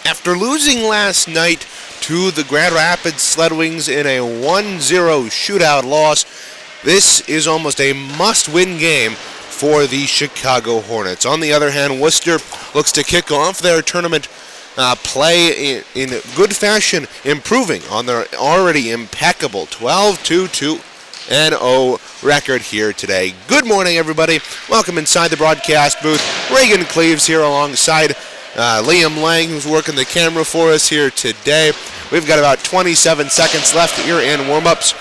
After losing last night to the Grand Rapids Sled Wings in a 1-0 shootout loss, this is almost a must-win game for the Chicago Hornets. On the other hand, Wooster looks to kick off their tournament play in good fashion, improving on their already impeccable 12-2-2-0 record here today. Good morning, everybody. Welcome inside the broadcast booth. Reagan Cleaves here alongside Liam Lang, who's working the camera for us here today. We've got about 27 seconds left here in warm-ups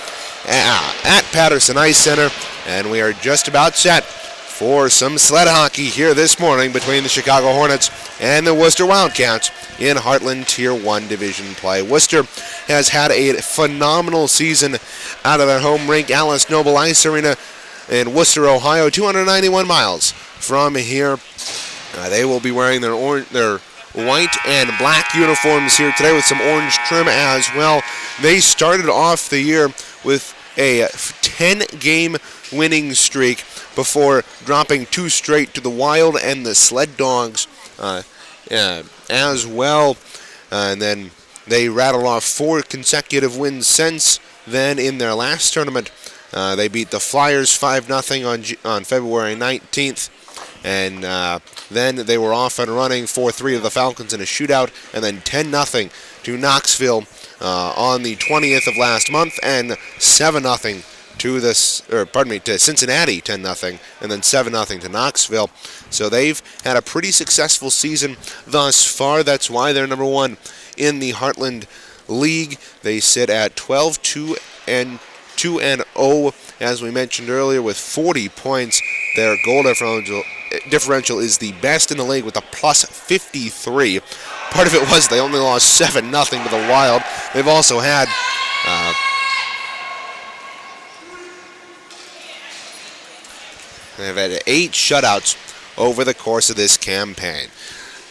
at Patterson Ice Center, and we are just about set for some sled hockey here this morning between the Chicago Hornets and the Wooster Wildcats in Heartland Tier 1 Division play. Wooster has had a phenomenal season out of their home rink, Alice Noble Ice Arena in Wooster, Ohio, 291 miles from here. They will be wearing their white and black uniforms here today with some orange trim as well. They started off the year with a 10-game winning streak before dropping 2 straight to the Wild and the Sled Dogs as well. And then they rattled off 4 consecutive wins since then in their last tournament. They beat the Flyers 5-0 on February 19th. And then they were off and running 4-3 of the Falcons in a shootout, and then 10-0 to Knoxville on the 20th of last month, and 7-0 to Cincinnati, 10-0, and then 7-0 to Knoxville. So they've had a pretty successful season thus far. That's why they're number 1 in the Heartland League. They sit at 12-2-2-0, as we mentioned earlier, with 40 points. Their goal differential is the best in the league with a plus 53. Part of it was they only lost 7-0 to the Wild. They've also had they've had 8 shutouts over the course of this campaign.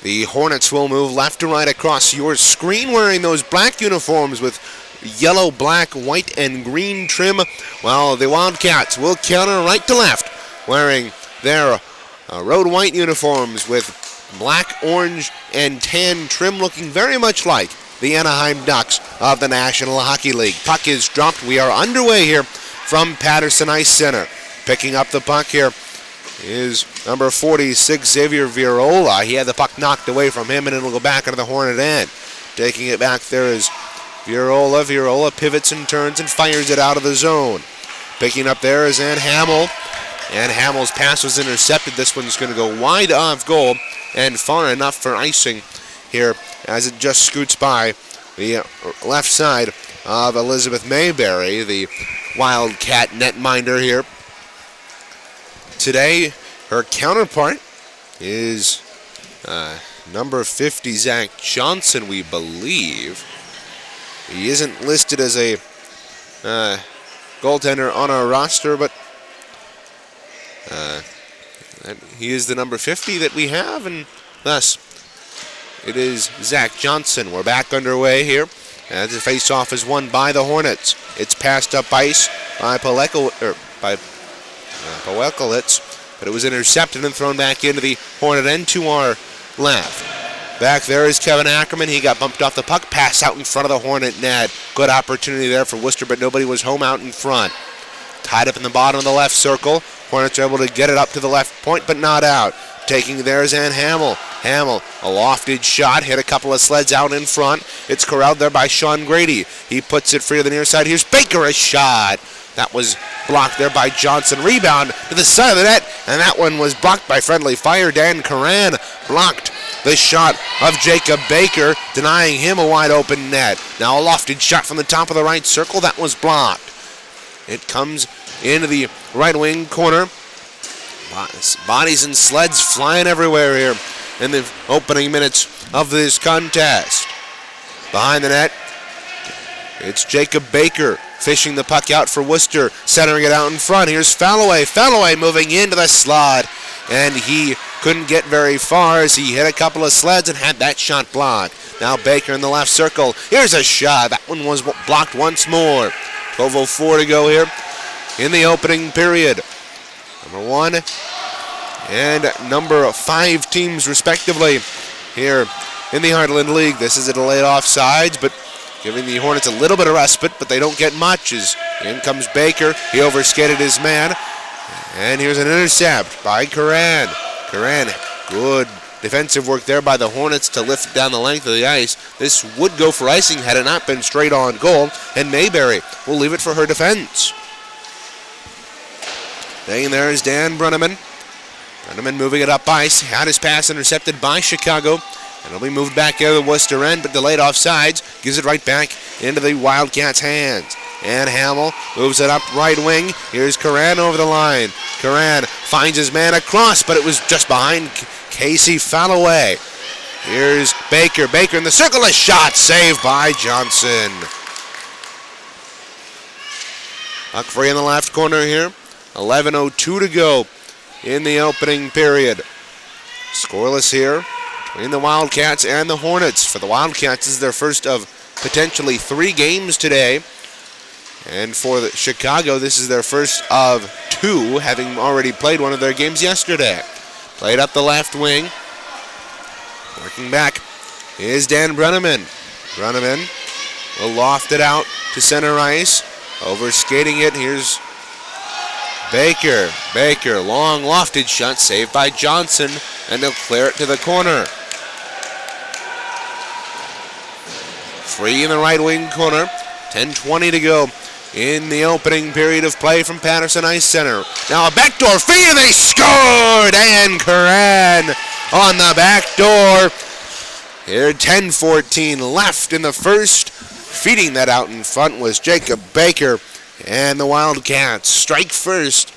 The Hornets will move left to right across your screen wearing those black uniforms with yellow, black, white, and green trim, while the Wildcats will counter right to left wearing their road white uniforms with black, orange, and tan trim, looking very much like the Anaheim Ducks of the National Hockey League. Puck is dropped. We are underway here from Patterson Ice Center. Picking up the puck here is number 46, Xavier Virola. He had the puck knocked away from him, and it'll go back into the Hornet end. Taking it back there is Virola. Virola pivots and turns and fires it out of the zone. Picking up there is Ann Hamill. And Hamill's pass was intercepted. This one's going to go wide off goal and far enough for icing here as it just scoots by the left side of Elizabeth Mayberry, the Wildcat netminder here. Today, her counterpart is number 50, Zach Johnson, we believe. He isn't listed as a goaltender on our roster, but he is the number 50 that we have, and thus it is Zach Johnson. We're back underway here as the face-off is won by the Hornets. It's passed up ice by Powelkowitz, but it was intercepted and thrown back into the Hornet end to our left. Back there is Kevin Ackerman. He got bumped off the puck, pass out in front of the Hornet net. Good opportunity there for Wooster, but nobody was home out in front. Tied up in the bottom of the left circle. Hornets are able to get it up to the left point, but not out. Taking there is Ann Hamill. Hamill, a lofted shot, hit a couple of sleds out in front. It's corralled there by Sean Grady. He puts it free to the near side. Here's Baker, a shot. That was blocked there by Johnson. Rebound to the side of the net, and that one was blocked by friendly fire. Dan Curran blocked the shot of Jacob Baker, denying him a wide open net. Now a lofted shot from the top of the right circle. That was blocked. It comes into the right wing corner. Bodies and sleds flying everywhere here in the opening minutes of this contest. Behind the net, it's Jacob Baker fishing the puck out for Wooster, centering it out in front. Here's Falloway. Falloway moving into the slot, and he couldn't get very far as he hit a couple of sleds and had that shot blocked. Now Baker in the left circle. Here's a shot. That one was blocked once more. 12:04 to go here in the opening period. Number 1 and number 5 teams respectively here in the Heartland League. This is a delayed offsides, but giving the Hornets a little bit of respite, but they don't get much. As in comes Baker. He overskated his man. And here's an intercept by Curran. Curran, good defensive work there by the Hornets to lift down the length of the ice. This would go for icing had it not been straight on goal, and Mayberry will leave it for her defense. Staying there is Dan Brunneman. Brunneman moving it up by, had his pass intercepted by Chicago, and it'll be moved back out of the Wooster end, but delayed offsides, gives it right back into the Wildcats' hands. And Hamill moves it up right wing. Here's Curran over the line. Curran finds his man across, but it was just behind Casey Fallaway. Here's Baker. Baker in the circle, a shot saved by Johnson. Puck free in the left corner here. 11:02 to go in the opening period. Scoreless here between the Wildcats and the Hornets. For the Wildcats, this is their first of potentially 3 games today. And for Chicago, this is their first of 2, having already played one of their games yesterday. Played up the left wing. Working back is Dan Brunneman. Brunneman will loft it out to center ice. Overskating it, here's Baker. Baker, long lofted shot saved by Johnson, and they'll clear it to the corner. Free in the right wing corner. 10:20 to go in the opening period of play from Patterson Ice Center. Now a backdoor feed, and they scored! And Curran on the back door. Here, 10:14 left in the first. Feeding that out in front was Jacob Baker, and the Wildcats strike first.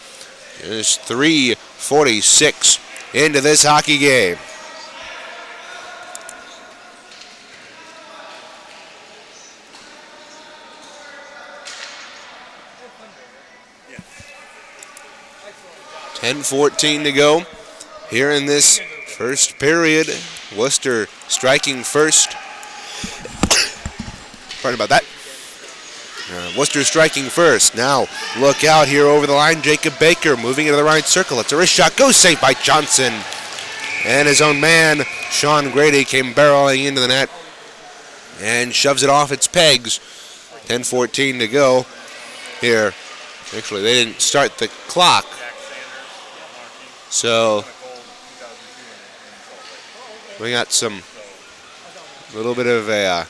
There's 3:46 into this hockey game. .10:14 to go here in this first period. Wooster striking first. Pardon about that. Wooster striking first. Now look out here over the line. Jacob Baker moving into the right circle. It's a wrist shot. Goes safe by Johnson. And his own man, Sean Grady, came barreling into the net and shoves it off its pegs. 10:14 to go here. Actually, they didn't start the clock. So we got some little bit of a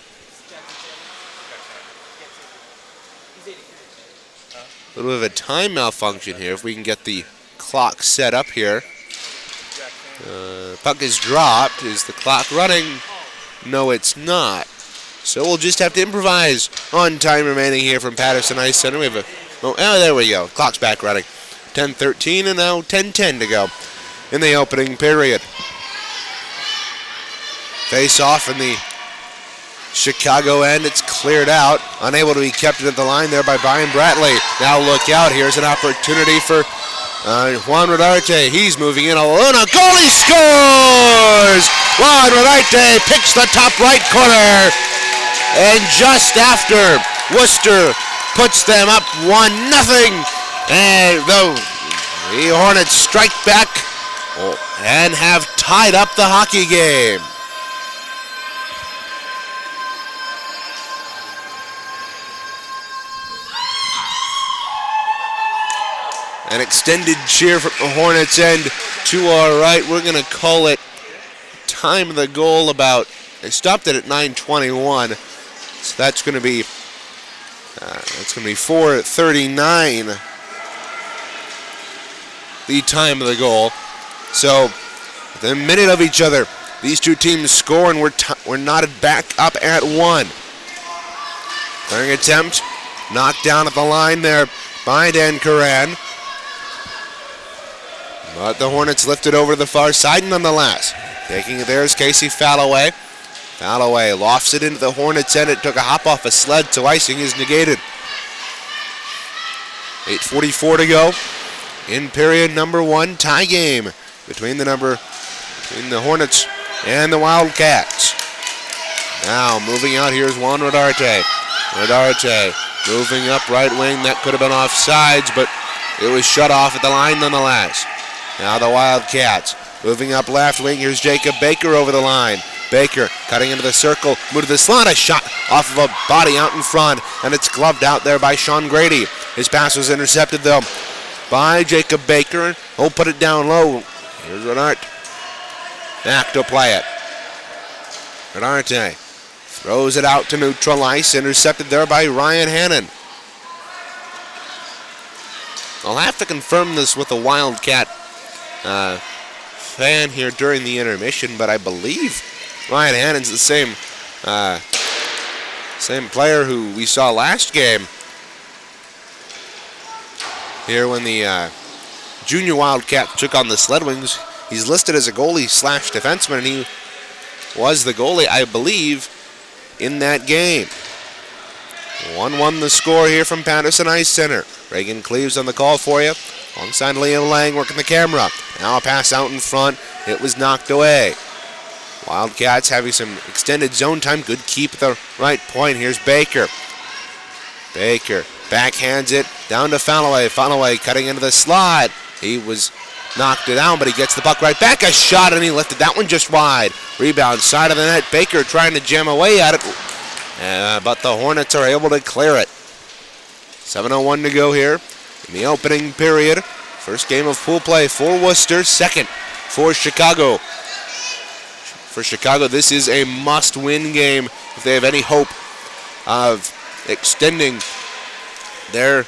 time malfunction here. If we can get the clock set up here. Puck is dropped. Is the clock running? No, it's not. So we'll just have to improvise on time remaining here from Patterson Ice Center. We have oh, there we go. Clock's back running. 10:13 and now 10:10 to go in the opening period. Face off in the Chicago end. It's cleared out. Unable to be kept at the line there by Brian Bratley. Now look out. Here's an opportunity for Juan Rodarte. He's moving in alone. A goalie scores! Juan Rodarte picks the top right corner. And just after, Wooster puts them up 1-0. And the Hornets strike back and have tied up the hockey game. An extended cheer from the Hornets end to our right. We're going to call it time of the goal about, they stopped it at 9:21. So that's going to be 4:39. The time of the goal. So within a minute of each other, these two teams score, and we're knotted back up at 1. Clearing attempt, knocked down at the line there by Dan Curran. But the Hornets lifted over to the far side nonetheless. Taking it there is Casey Fallaway. Fallaway lofts it into the Hornets end. It took a hop off a sled, so icing is negated. 8:44 to go in period number 1. Tie game between the Hornets and the Wildcats. Now moving out, here's Juan Rodarte. Rodarte moving up right wing. That could have been offsides, but it was shut off at the line nonetheless. Now the Wildcats moving up left wing. Here's Jacob Baker over the line. Baker cutting into the circle, move to the slot, a shot off of a body out in front, and it's gloved out there by Sean Grady. His pass was intercepted though by Jacob Baker. He'll put it down low. Here's Renart back to play it. Renarte throws it out to neutral ice, intercepted there by Ryan Hannon. I'll have to confirm this with a Wildcat fan here during the intermission, but I believe Ryan Hannon's the same player who we saw last game here when the junior Wildcats took on the Sledwings. He's listed as a goalie / defenseman, and he was the goalie, I believe, in that game. 1-1 the score here from Patterson Ice Center. Reagan Cleaves on the call for you. Alongside Liam Lang working the camera. Now a pass out in front. It was knocked away. Wildcats having some extended zone time. Good keep at the right point. Here's Baker. Baker backhands it down to Falloway. Falloway cutting into the slot. He was knocked it down, but he gets the puck right back. A shot, and he lifted that one just wide. Rebound, side of the net. Baker trying to jam away at it, but the Hornets are able to clear it. 7:01 to go here in the opening period. First game of pool play for Wooster, second for Chicago. For Chicago, this is a must-win game if they have any hope of extending their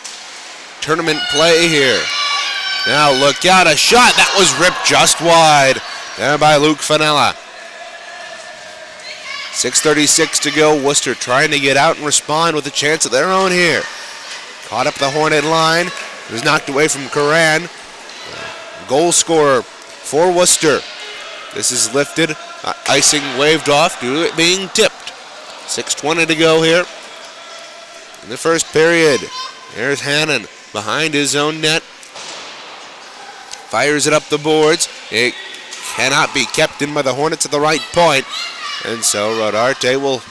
tournament play here. Now look out, a shot that was ripped just wide there by Luke Fanella. 6:36 to go. Wooster trying to get out and respond with a chance of their own here. Caught up the Hornet line. It was knocked away from Curran. Goal scorer for Wooster. This is lifted. Icing waved off due to it being tipped. 6:20 to go here in the first period. There's Hannon behind his own net. Fires it up the boards. It cannot be kept in by the Hornets at the right point. And so Rodarte will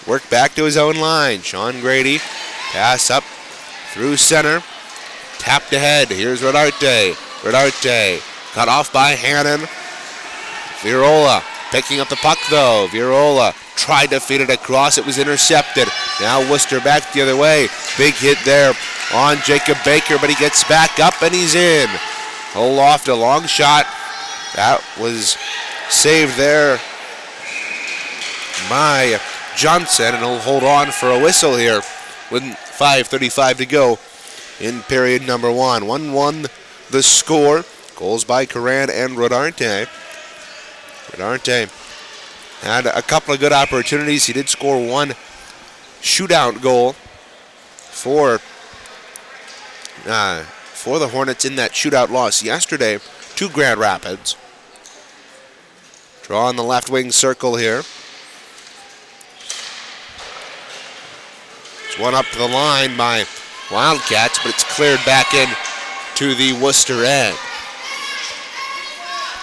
work back to his own line. Sean Grady, pass up through center. Tapped ahead. Here's Rodarte. Rodarte cut off by Hannon. Virola picking up the puck though. Virola tried to feed it across. It was intercepted. Now Wooster back the other way. Big hit there on Jacob Baker, but he gets back up and he's in. Oloft, a long shot. That was saved there by Johnson, and he'll hold on for a whistle here with 5:35 to go in period number one. 1-1 the score. Goals by Curran and Rodarte. Rodarte had a couple of good opportunities. He did score one shootout goal for the Hornets in that shootout loss yesterday to Grand Rapids. Draw on the left wing circle here. It's one up to the line by Wildcats, but it's cleared back in to the Wooster end.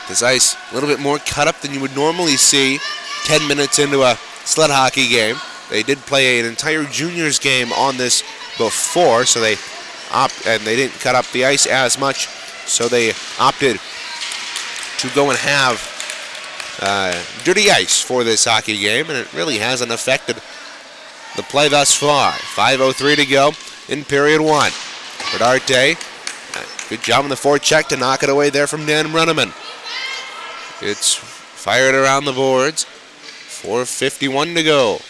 This ice a little bit more cut up than you would normally see 10 minutes into a sled hockey game. They did play an entire juniors game on this before, so they didn't cut up the ice as much, so they opted to go and have dirty ice for this hockey game, and it really hasn't affected the play thus far. 5:03 to go in period one. Rodarte, good job on the forecheck to knock it away there from Dan Brenneman. It's fired around the boards. 4:51 to go.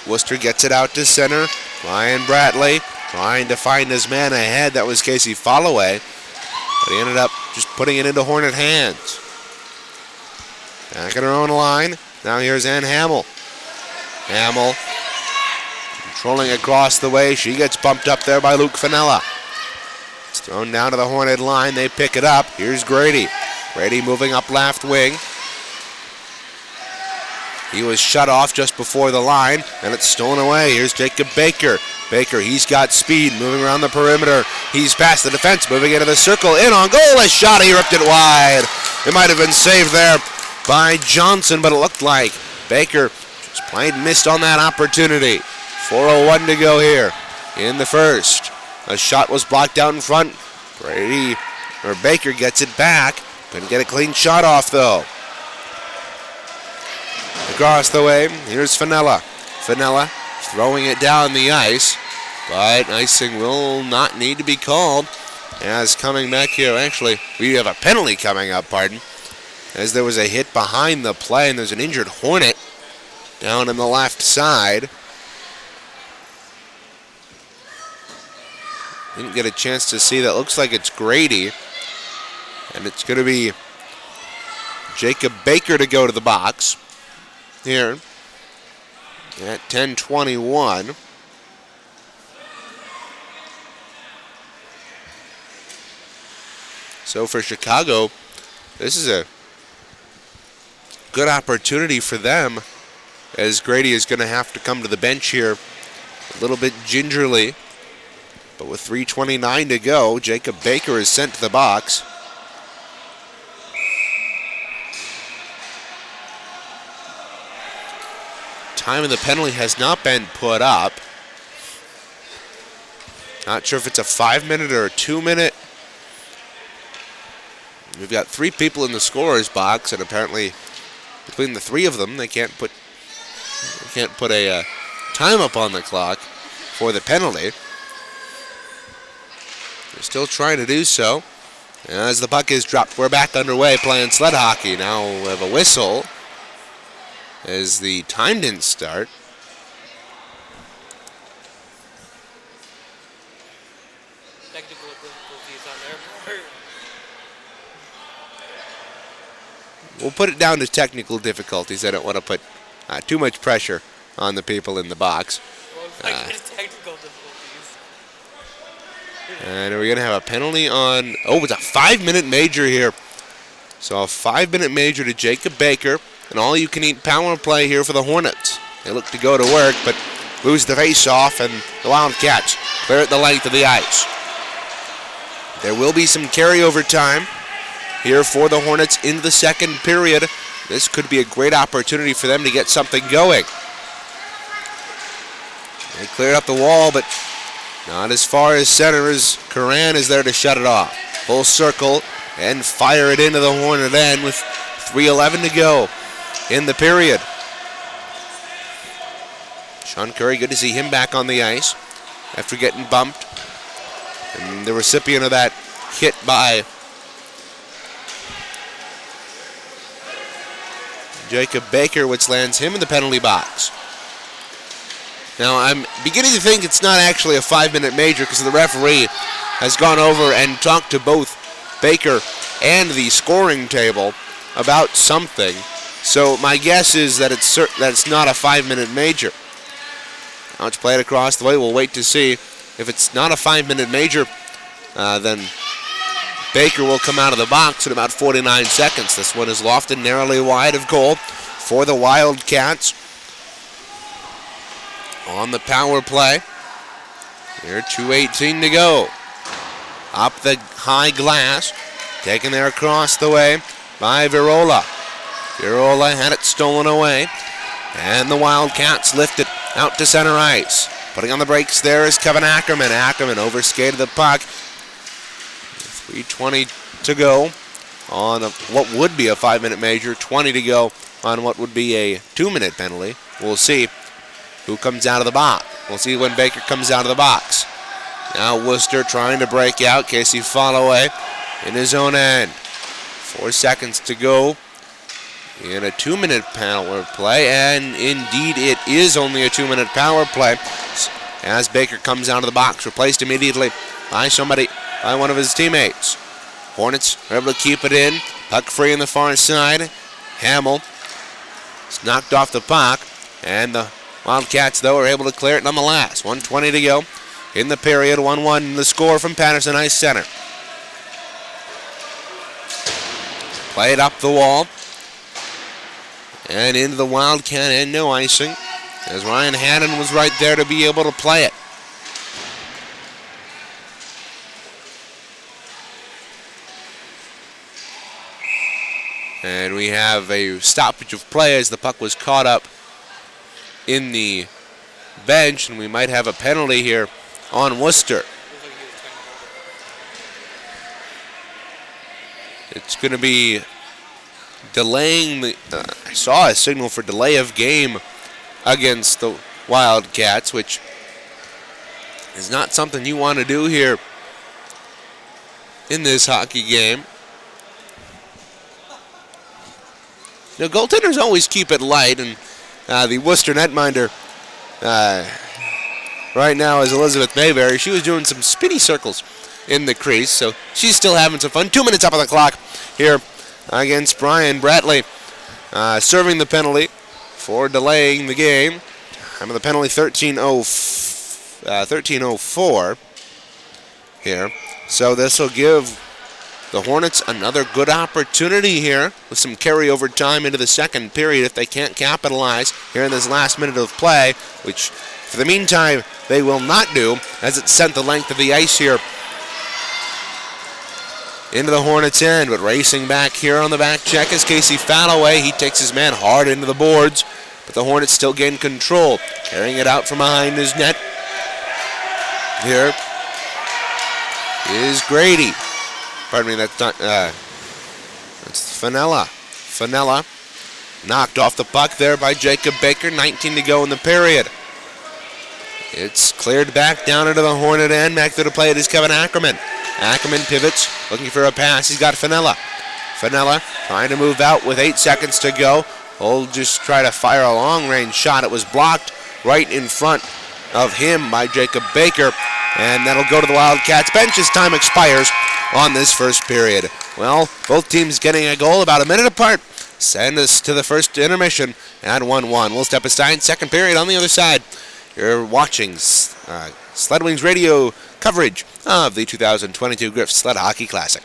Wooster gets it out to center. Ryan Bratley trying to find his man ahead. That was Casey Falloway, but he ended up just putting it into Hornet hands. Back at her own line. Now here's Ann Hamill. Hamill controlling across the way. She gets bumped up there by Luke Fanella. It's thrown down to the Hornet line. They pick it up. Here's Grady. Grady moving up left wing. He was shut off just before the line, and it's stolen away. Here's Jacob Baker. Baker, he's got speed, moving around the perimeter. He's past the defense, moving into the circle, in on goal. A shot, he ripped it wide. It might have been saved there by Johnson, but it looked like Baker just plain missed on that opportunity. 4:01 to go here in the first. A shot was blocked out in front. Baker gets it back. Couldn't get a clean shot off, though. Across the way, here's Fenella. Fenella throwing it down the ice, but icing will not need to be called. As coming back here, actually, we have a penalty coming up, as there was a hit behind the play, and there's an injured Hornet down on the left side. Didn't get a chance to see that. Looks like it's Grady, and it's going to be Jacob Baker to go to the box here at 10:21. So for Chicago, this is a good opportunity for them, as Grady is going to have to come to the bench here a little bit gingerly. But with 3:29 to go, Jacob Baker is sent to the box. Time of the penalty has not been put up. Not sure if it's a 5-minute or a 2-minute. We've got 3 people in the scorer's box, and apparently between the 3 of them, they can't put a time up on the clock for the penalty. They're still trying to do so. As the puck is dropped, we're back underway playing sled hockey. Now we have a whistle as the time didn't start. Technical difficulties on their part. We'll put it down to technical difficulties. I don't want to put too much pressure on the people in the box. Well, like technical difficulties. And we're going to have a penalty on... Oh, it's a 5-minute major here. So a 5-minute major to Jacob Baker. An all-you-can-eat power play here for the Hornets. They look to go to work, but lose the face-off, and the Wildcats clear at the length of the ice. There will be some carryover time here for the Hornets in the second period. This could be a great opportunity for them to get something going. They cleared up the wall, but not as far as center, as Curran is there to shut it off. Full circle and fire it into the Hornet end with 3:11 to go in the period. Sean Curry, good to see him back on the ice after getting bumped. And the recipient of that hit by Jacob Baker, which lands him in the penalty box. Now, I'm beginning to think it's not actually a 5-minute major because the referee has gone over and talked to both Baker and the scoring table about something. So my guess is that it's not a 5-minute major. Now it's played across the way. We'll wait to see. If it's not a 5-minute major, then Baker will come out of the box in about 49 seconds. This one is lofted narrowly wide of goal for the Wildcats. On the power play. Here, 2:18 to go. Up the high glass. Taken there across the way by Virola. Virola had it stolen away. And the Wildcats lift it out to center ice. Putting on the brakes there is Kevin Ackerman. Ackerman overskated the puck. 3:20 to go on what would be a 5-minute major. 20 to go on what would be a 2-minute penalty. We'll see who comes out of the box. We'll see when Baker comes out of the box. Now Wooster trying to break out. Casey Followay in his own end. 4 seconds to go in a 2-minute power play, and indeed it is only a 2-minute power play as Baker comes out of the box, replaced immediately by one of his teammates. Hornets are able to keep it in. Puck free on the far side. Hamill is knocked off the puck, and the Wildcats, though, are able to clear it nonetheless. 1:20 to go in the period. 1-1 the score from Patterson Ice Center. Played up the wall and into the Wildcat end. No icing, as Ryan Hannon was right there to be able to play it. And we have a stoppage of play as the puck was caught up in the bench, and we might have a penalty here on Wooster. It's going to be delaying the. I saw a signal for delay of game against the Wildcats, which is not something you want to do here in this hockey game. Now, goaltenders always keep it light, and the Wooster netminder right now is Elizabeth Mayberry. She was doing some spinny circles in the crease, so she's still having some fun. 2 minutes up on the clock here against Brian Bratley, serving the penalty for delaying the game. Time of the penalty 13:04 here. So this will give the Hornets another good opportunity here with some carryover time into the second period if they can't capitalize here in this last minute of play, which for the meantime they will not do, as it's sent the length of the ice here into the Hornets' end. But racing back here on the back check is Casey Falloway. He takes his man hard into the boards, but the Hornets still gain control. Carrying it out from behind his net. Here is Grady. Pardon me, that's not, that's Fenella. Fenella knocked off the puck there by Jacob Baker. 19 to go in the period. It's cleared back down into the Hornet end. Back there to play it is Kevin Ackerman. Ackerman pivots, looking for a pass. He's got Fenella. Fenella trying to move out with 8 seconds to go. He'll just try to fire a long-range shot. It was blocked right in front of him by Jacob Baker, and that'll go to the Wildcats bench as time expires on this first period. Well, both teams getting a goal about a minute apart. Send us to the first intermission at 1-1. We'll step aside. Second period on the other side. You're watching Sled Wings radio coverage of the 2022 Griffs Sled Hockey Classic.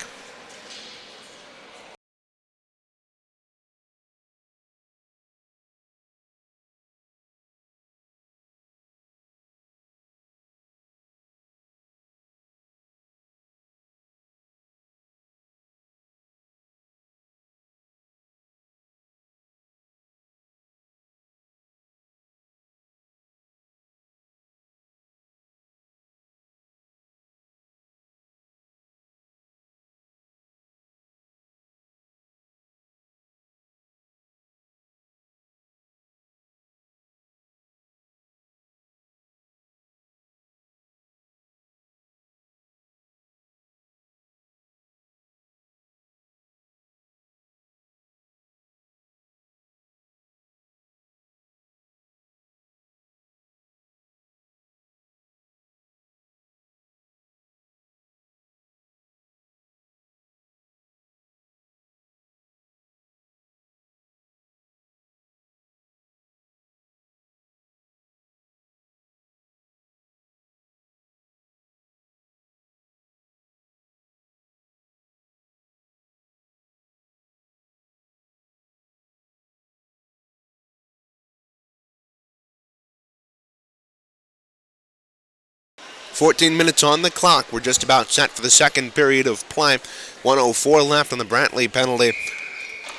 .14 minutes on the clock. We're just about set for the second period of play. 1:04 left on the Brantley penalty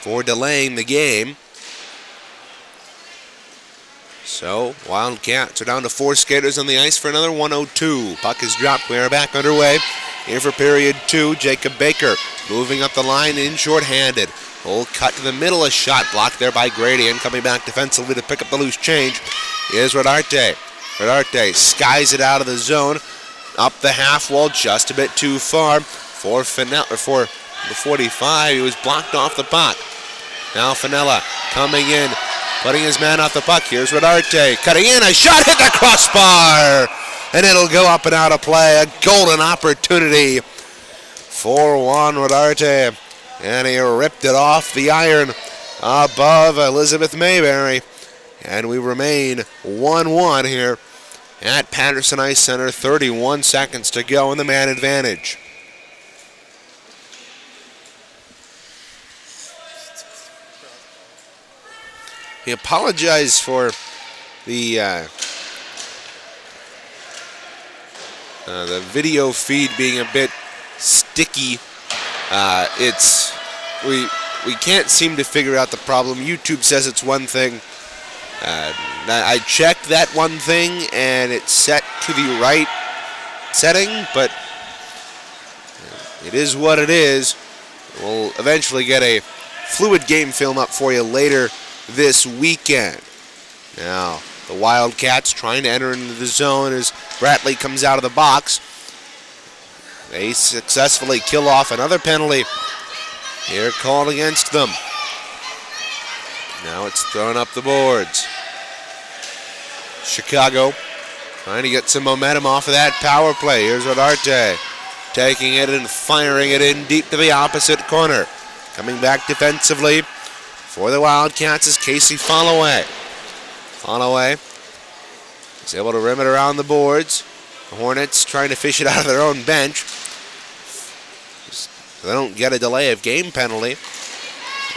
for delaying the game. So, Wildcats are down to 4 skaters on the ice for another 1:02. Puck is dropped. We are back underway here for period 2. Jacob Baker moving up the line in shorthanded. Old cut to the middle, a shot blocked there by Grady, and coming back defensively to pick up the loose change is Rodarte. Rodarte skies it out of the zone, up the half wall, just a bit too far for for the 45. He was blocked off the puck. Now Fenella coming in, putting his man off the puck. Here's Rodarte cutting in, a shot hit the crossbar, and it'll go up and out of play. A golden opportunity for Juan Rodarte, and he ripped it off the iron above Elizabeth Mayberry, and we remain 1-1 here at Patterson Ice Center. 31 seconds to go in the man advantage. He apologized for the video feed being a bit sticky. We can't seem to figure out the problem. YouTube says it's one thing. I checked that one thing, and it's set to the right setting, but it is what it is. We'll eventually get a fluid game film up for you later this weekend. Now, the Wildcats trying to enter into the zone as Bradley comes out of the box. They successfully kill off another penalty here called against them. Now it's thrown up the boards. Chicago trying to get some momentum off of that power play. Here's Rodarte taking it and firing it in deep to the opposite corner. Coming back defensively for the Wildcats is Casey Followay. Followay is able to rim it around the boards. The Hornets trying to fish it out of their own bench. They don't get a delay of game penalty.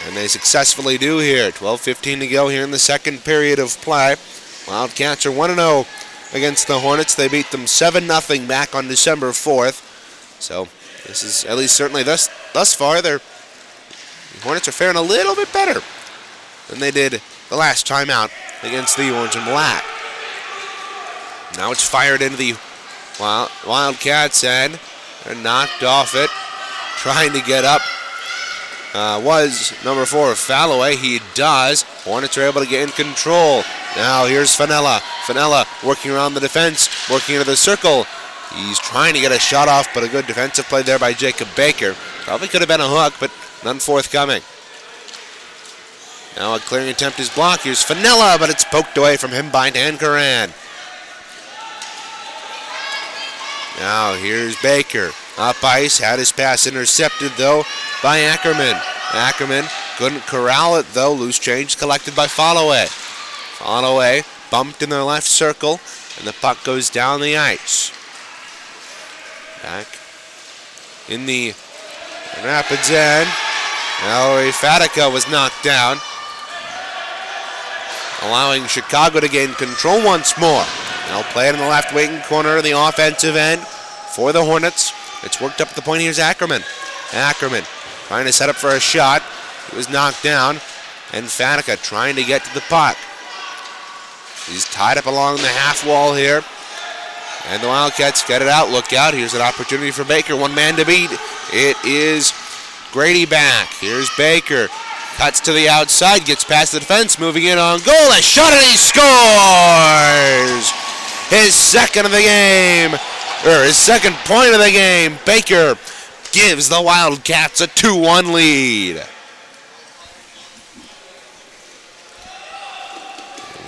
And they successfully do here. 12:15 to go here in the second period of play. Wildcats are 1-0 against the Hornets. They beat them 7-0 back on December 4th. So this is, at least certainly thus far, the Hornets are faring a little bit better than they did the last time out against the Orange and Black. Now it's fired into the Wildcats and they're knocked off it. Trying to get up was number 4, Falloway. He does. Hornets are able to get in control. Now here's Fenella. Fenella working around the defense, working into the circle. He's trying to get a shot off, but a good defensive play there by Jacob Baker. Probably could have been a hook, but none forthcoming. Now a clearing attempt is blocked. Here's Fenella, but it's poked away from him by Dan Curran. Now here's Baker. Up ice, had his pass intercepted though by Ackerman. Ackerman couldn't corral it though. Loose change collected by Followay. Followay bumped in the left circle, and the puck goes down the ice. Back in the Rapids end. Mallory Fatica was knocked down, allowing Chicago to gain control once more. Now play it in the left wing corner of the offensive end for the Hornets. It's worked up at the point. Here's Ackerman. Ackerman trying to set up for a shot. He was knocked down. And Fatica trying to get to the puck. He's tied up along the half wall here. And the Wildcats get it out. Look out. Here's an opportunity for Baker. One man to beat. It is Grady back. Here's Baker. Cuts to the outside. Gets past the defense. Moving in on goal. A shot and he scores! His second of the game. His second point of the game. Baker gives the Wildcats a 2-1 lead.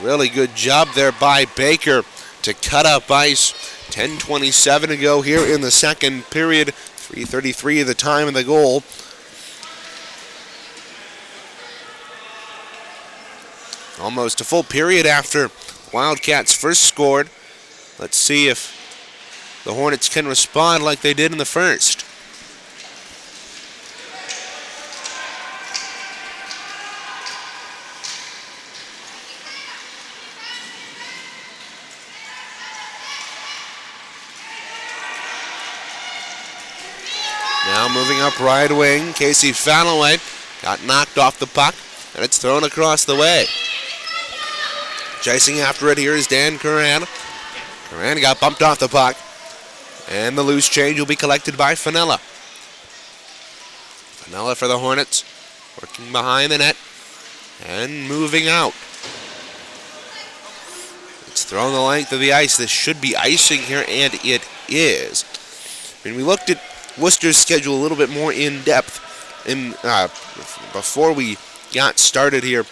Really good job there by Baker to cut up ice. 10:27 to go here in the second period. 3:33 of the time of the goal. Almost a full period after Wildcats first scored. Let's see if the Hornets can respond like they did in the first. Now moving up right wing, Casey Falloway got knocked off the puck, and it's thrown across the way. Chasing after it here is Dan Curran. Curran got bumped off the puck, and the loose change will be collected by Fenella. Fenella for the Hornets, working behind the net and moving out. It's thrown the length of the ice. This should be icing here, and it is. When we looked at Wooster's schedule a little bit more in depth before we got started here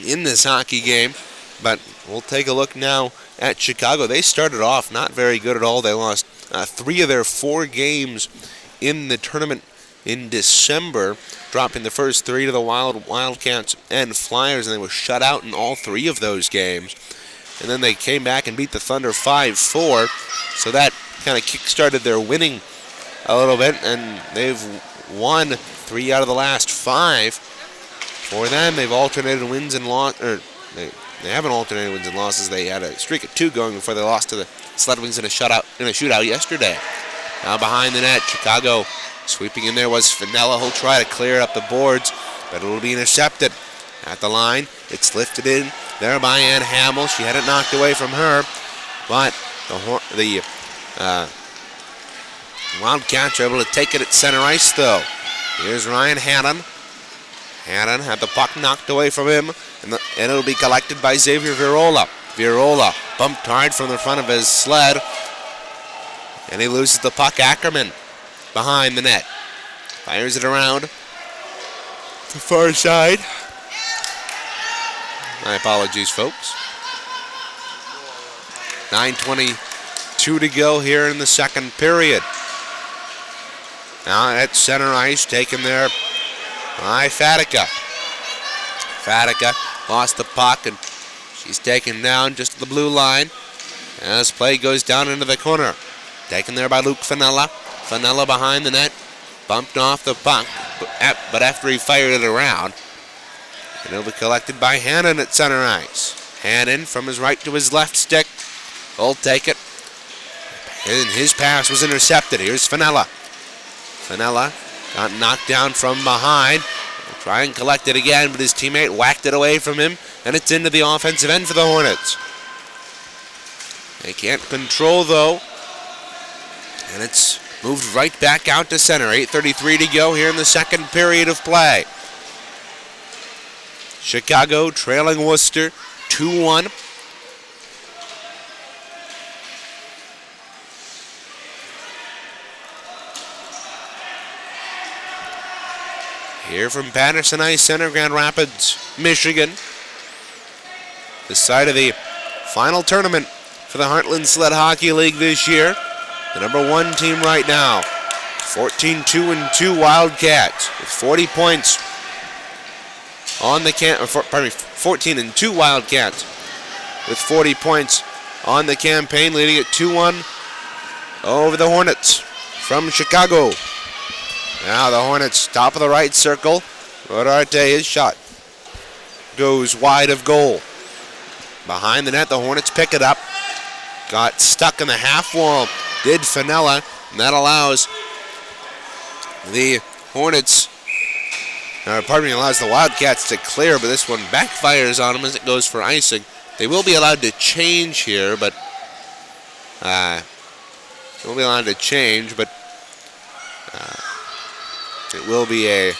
in this hockey game, but we'll take a look now at Chicago. They started off not very good at all. They lost 3 of their 4 games in the tournament in December, dropping the first 3 to the Wildcats and Flyers, and they were shut out in all 3 of those games. And then they came back and beat the Thunder 5-4, so that kind of kick-started their winning a little bit, and they've won 3 out of the last 5. For them, they've alternated wins and losses. They haven't alternated wins and losses. They had a streak of 2 going before they lost to the Sledwings in a shootout yesterday. Now behind the net, Chicago sweeping in there was Fenella. He'll try to clear up the boards, but it'll be intercepted. At the line, it's lifted in there by Ann Hamill. She had it knocked away from her, but the Wildcats are able to take it at center ice, though. Here's Ryan Hannon. Hannon had the puck knocked away from him, and it'll be collected by Xavier Virola. Virola bumped hard from the front of his sled, and he loses the puck. Ackerman behind the net. Fires it around the far side. My apologies, folks. 9:22 to go here in the second period. Now at center ice, taken there by Fatica. Fatica lost the puck, and she's taken down just at the blue line as play goes down into the corner. Taken there by Luke Fenella. Fenella behind the net, bumped off the puck, but after he fired it around, and it'll be collected by Hannon at center ice. Hannon from his right to his left stick. Will take it. And his pass was intercepted. Here's Fenella. Fenella got knocked down from behind. He'll try and collect it again, but his teammate whacked it away from him, and it's into the offensive end for the Hornets. They can't control, though, and it's moved right back out to center. 8:33 to go here in the second period of play. Chicago trailing Wooster 2-1. Here from Patterson Ice Center, Grand Rapids, Michigan. The site of the final tournament for the Heartland Sled Hockey League this year. The number one team right now, 14-2-2 Wildcats with 40 points on the 14-2 Wildcats with 40 points on the campaign, leading it 2-1 over the Hornets from Chicago. Now the Hornets, top of the right circle. Rodarte, his shot goes wide of goal. Behind the net, the Hornets pick it up. Got stuck in the half wall, did Fenella, and that allows the Hornets, allows the Wildcats to clear, but this one backfires on them as it goes for icing. They will be allowed to change here, but it will be a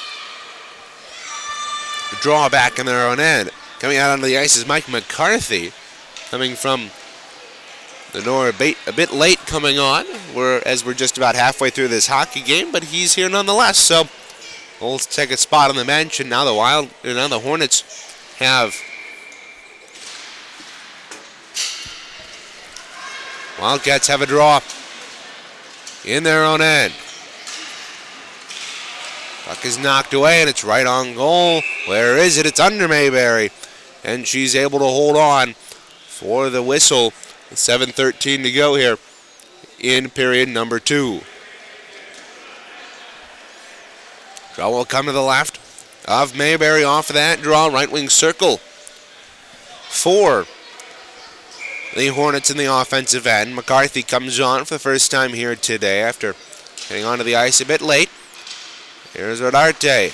drawback in their own end. Coming out onto the ice is Mike McCarthy, coming from the door a bit late coming on, as we're just about halfway through this hockey game, but he's here nonetheless. So we'll take a spot on the bench, and now the Hornets have Wildcats have a draw in their own end. Puck is knocked away, and it's right on goal. Where is it? It's under Mayberry, and she's able to hold on for the whistle. 7:13 to go here in period number 2. Draw will come to the left of Mayberry off of that draw. Right wing circle for the Hornets in the offensive end. McCarthy comes on for the first time here today after getting onto the ice a bit late. Here's Rodarte.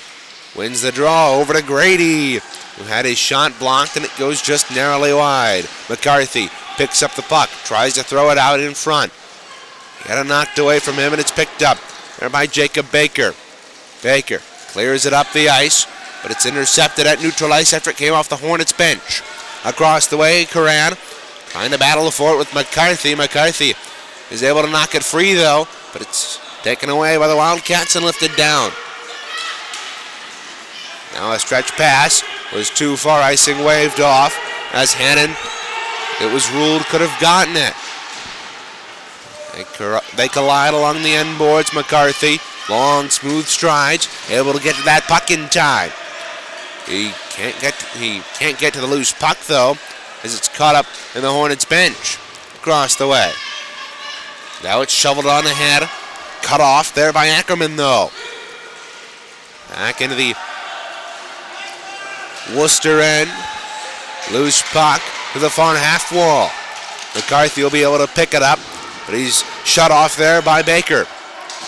Wins the draw over to Grady, who had his shot blocked, and it goes just narrowly wide. McCarthy picks up the puck, tries to throw it out in front. Got it knocked away from him, and it's picked up there by Jacob Baker. Baker clears it up the ice, but it's intercepted at neutral ice after it came off the Hornets bench. Across the way, Curran trying to battle for it with McCarthy. McCarthy is able to knock it free, though, but it's taken away by the Wildcats and lifted down. Now a stretch pass was too far, icing waved off as Hannon, it was ruled, could have gotten it. They collide along the end boards. McCarthy, long, smooth strides, able to get to that puck in time. He can't get to the loose puck, though, as it's caught up in the Hornets bench across the way. Now it's shoveled on ahead. Cut off there by Ackerman, though. Back into the Wooster end. Loose puck to the far half wall. McCarthy will be able to pick it up, but he's shut off there by Baker.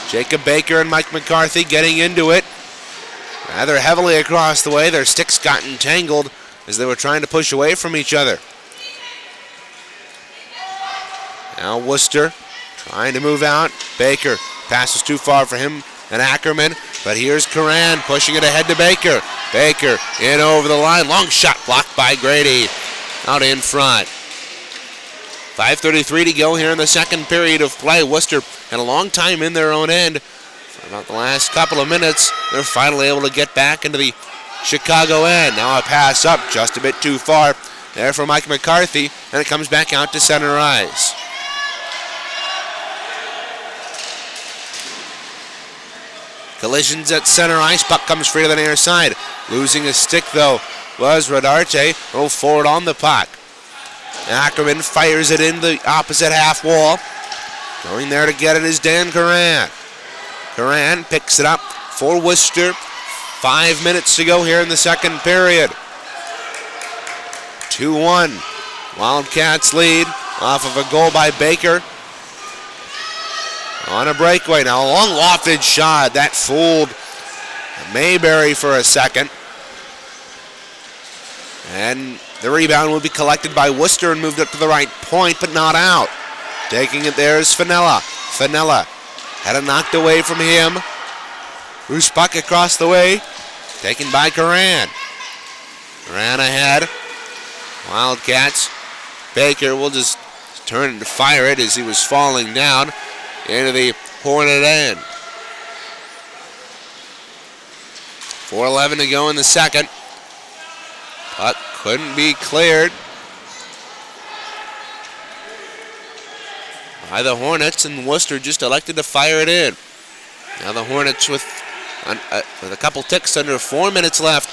Jacob Baker and Mike McCarthy getting into it rather heavily across the way. Their sticks got entangled as they were trying to push away from each other. Now Wooster trying to move out. Baker Pass was too far for him and Ackerman, but here's Curran pushing it ahead to Baker. Baker in over the line. Long shot blocked by Grady. Out in front. 5:33 to go here in the second period of play. Wooster had a long time in their own end. For about the last couple of minutes, they're finally able to get back into the Chicago end. Now a pass up just a bit too far there for Mike McCarthy, and it comes back out to center ice. Collisions at center ice. Puck comes free to the near side. Losing a stick, though, was Rodarte. Roll forward on the puck. Ackerman fires it in the opposite half wall. Going there to get it is Dan Curran. Curran picks it up for Wooster. 5 minutes to go here in the second period. 2-1. Wildcats lead off of a goal by Baker. On a breakaway now, a long lofted shot. That fooled Mayberry for a second. And the rebound will be collected by Wooster and moved up to the right point, but not out. Taking it there is Fenella. Fenella had it knocked away from him. Loose puck across the way. Taken by Curran. Curran ahead. Wildcats. Baker will just turn and fire it as he was falling down into the Hornet end. 4:11 to go in the second. Puck couldn't be cleared by the Hornets, and Wooster just elected to fire it in. Now the Hornets with a couple ticks under 4 minutes left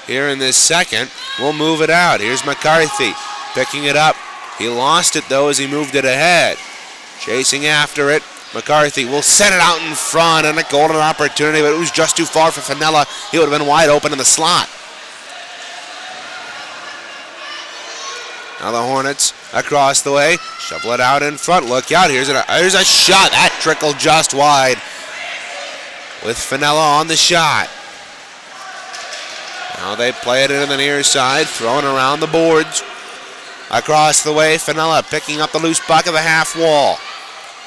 here in this second will move it out. Here's McCarthy picking it up. He lost it, though, as he moved it ahead. Chasing after it. McCarthy will set it out in front, and a golden opportunity, but it was just too far for Fenella. He would have been wide open in the slot. Now the Hornets across the way. Shovel it out in front. Look out. Here's a shot. That trickled just wide with Fenella on the shot. Now they play it into the near side, throwing around the boards. Across the way, Fenella picking up the loose puck of the half wall.